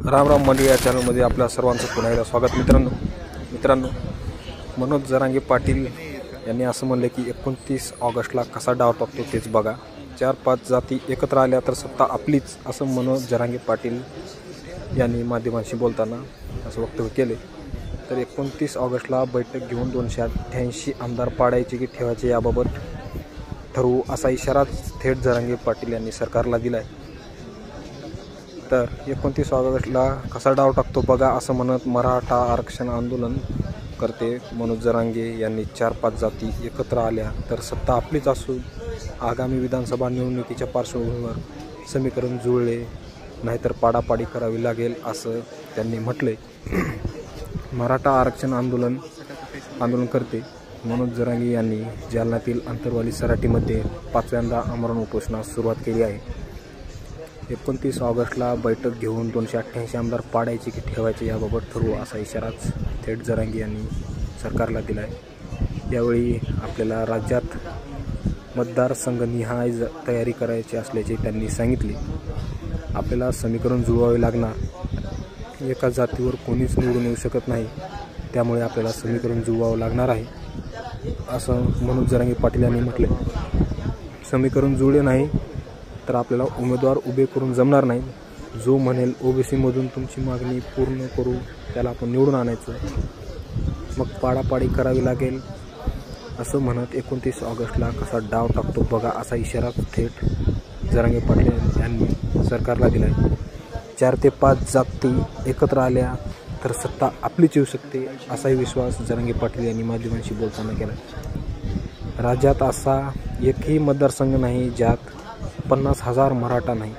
राम राम मंडळी या चॅनलमध्ये आपल्या सर्वांचं पुन्हा एकदा स्वागत। मित्रांनो मनोज जरांगे पाटील यांनी असं म्हणले की 29 ऑगस्टला कसा डाव टाकतो तेच बघा। 4-5 जाती एकत्र आल्या तर सत्ता आपलीच, असं मनोज जरांगे पाटील यांनी माध्यमांशी बोलताना असं वक्तव्य केले। तर 29 ऑगस्टला बैठक घेऊन 288 आमदार पाडायचे की ठेवायचे याबाबत ठरवू, असा इशारा थेट जरांगे पाटील यांनी सरकारला दिलाय। तर 29 ऑगस्टला कसा डाव टाकतो बघा असं म्हणत मराठा आरक्षण आंदोलन करते मनोज जरांगे यांनी 4-5 जाती एकत्र आल्या तर सत्ता आपलीच असून आगामी विधानसभा निवडणुकीच्या पार्श्वभूमीवर समीकरण जुळले नाहीतर पाडापाडी करावी लागेल असं त्यांनी म्हटले। मराठा आरक्षण आंदोलन करते मनोज जरांगे यांनी जालन्यातील अंतरवाली सराटीमध्ये 5व्यांदा आमरण उपोषणास सुरुवात केली आहे। 29 ऑगस्टला बैठक घेऊन 288 आमदार पाडायचे की ठेवायचे याबाबत ठरवू, असा इशाराच थेट जरांगे यांनी सरकारला दिला आहे। यावेळी आपल्याला राज्यात मतदारसंघनिहाय तयारी करायची असल्याचे त्यांनी सांगितले। आपल्याला समीकरण जुळवावे लागणार, एका जातीवर कोणीच निवडून येऊ शकत नाही, त्यामुळे आपल्याला समीकरण जुळवावं लागणार आहे, असं मनोज जरांगे पाटील यांनी म्हटले। समीकरण जुळले नाही तर आपल्याला उमेदवार उभे करून जमणार नाही। जो म्हणेल ओबीसी मधून तुमची मागणी पूर्ण करू त्याला आपण निवडून आणायचं, मग पाडापाडी करावी लागेल, असं म्हणत 29 ऑगस्टला कसा डाव टाकतो बघा असा इशारा थेट जरांगे पाटील यांनी सरकारला दिला आहे। 4 ते 5 जाती एकत्र आल्या तर सत्ता आपलीच येऊ शकते, असाही विश्वास जरांगे पाटील यांनी माध्यमांशी बोलताना केला। राज्यात असा एकही मतदारसंघ नाही ज्यात 50,000 मराठा नाही,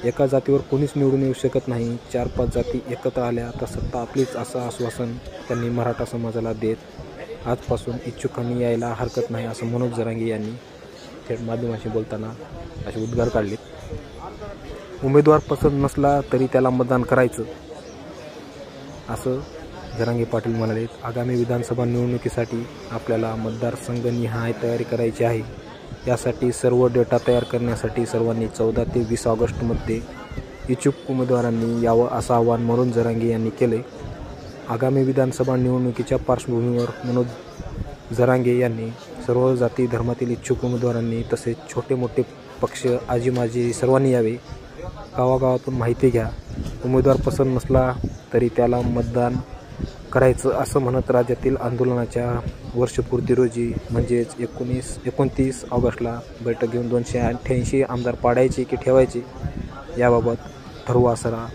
एका जातीवर कोणीच निवडून येऊ शकत नाही। 4-5 जाती एकत्र आल्या तर सत्ता आपलीच, असं आश्वासन त्यांनी मराठा समाजाला देत आजपासून इच्छुकांनी यायला हरकत नाही, असं मनोज जरांगे यांनी थेट माध्यमांशी बोलताना असे उद्गार काढले। उमेदवार पसंत नसला तरी त्याला मतदान करायचं, असं जरांगे पाटील म्हणाले। आगामी विधानसभा निवडणुकीसाठी आपल्याला मतदारसंघनिहाय तयारी करायची आहे। यासाठी सर्व डेटा तयार करण्यासाठी सर्वांनी 14 ते 20 ऑगस्टमध्ये इच्छुक उमेदवारांनी यावं, असं आवाहन मनोज जरांगे यांनी केले। आगामी विधानसभा निवडणुकीच्या पार्श्वभूमीवर मनोज जरांगे यांनी सर्व जाती धर्मातील इच्छुक उमेदवारांनी तसेच छोटे मोठे पक्ष आजी माजी सर्वांनी यावे, गावागावातून माहिती घ्या, उमेदवार पसंत नसला तरी त्याला मतदान करायचं, असं म्हणत राज्यातील आंदोलनाच्या वर्षपूर्ती रोजी म्हणजेच 29 ऑगस्टला बैठक घेऊन 288 आमदार पाडायचे की ठेवायचे याबाबत ठरवू, असा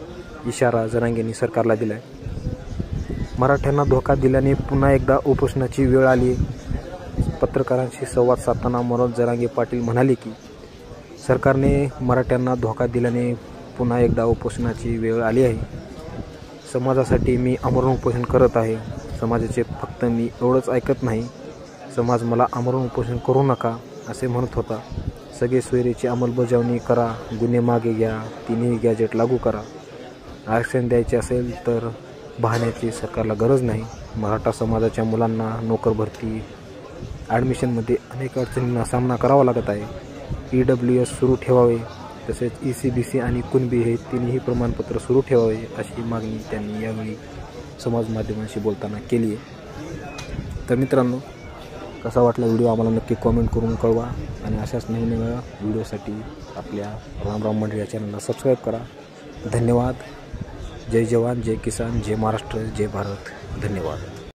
इशारा जरांगेंनी सरकारला दिला आहे। मराठ्यांना धोका दिल्याने पुन्हा एकदा उपोषणाची वेळ आली। पत्रकारांशी संवाद साधताना मनोज जरांगे पाटील म्हणाले की सरकारने मराठ्यांना धोका दिल्याने पुन्हा एकदा उपोषणाची वेळ आली आहे। समाजासाठी मी आमरण उपोषण करत आहे, समाजाचे फक्त मी एवढंच ऐकत नाही, समाज मला आमरण उपोषण करू नका असे म्हणत होता। सगळे सोयरीची अंमलबजावणी करा, गुन्हे मागे घ्या, तिन्ही गॅजेट लागू करा, आरक्षण द्यायचे असेल तर बहाण्याची सरकारला गरज नाही। मराठा समाजाच्या मुलांना नोकर भरती ॲडमिशनमध्ये अनेक अडचणींना सामना करावा लागत आहे। EWS सुरू ठेवावे, तसेच ECBC आणि कुणबी हे तिन्ही प्रमाणपत्र सुरू ठेवावे, अशी मागणी त्यांनी यावेळी समाज माध्यमांशी बोलताना केली आहे। तर मित्रांनो, कसा वाटला व्हिडिओ आम्हाला नक्की कॉमेंट करून कळवा आणि अशाच नवीन व्हिडिओसाठी आपल्या राम राम मंडळी या चॅनलला सबस्क्राईब करा। धन्यवाद। जय जवान, जय किसान, जय महाराष्ट्र, जय भारत। धन्यवाद।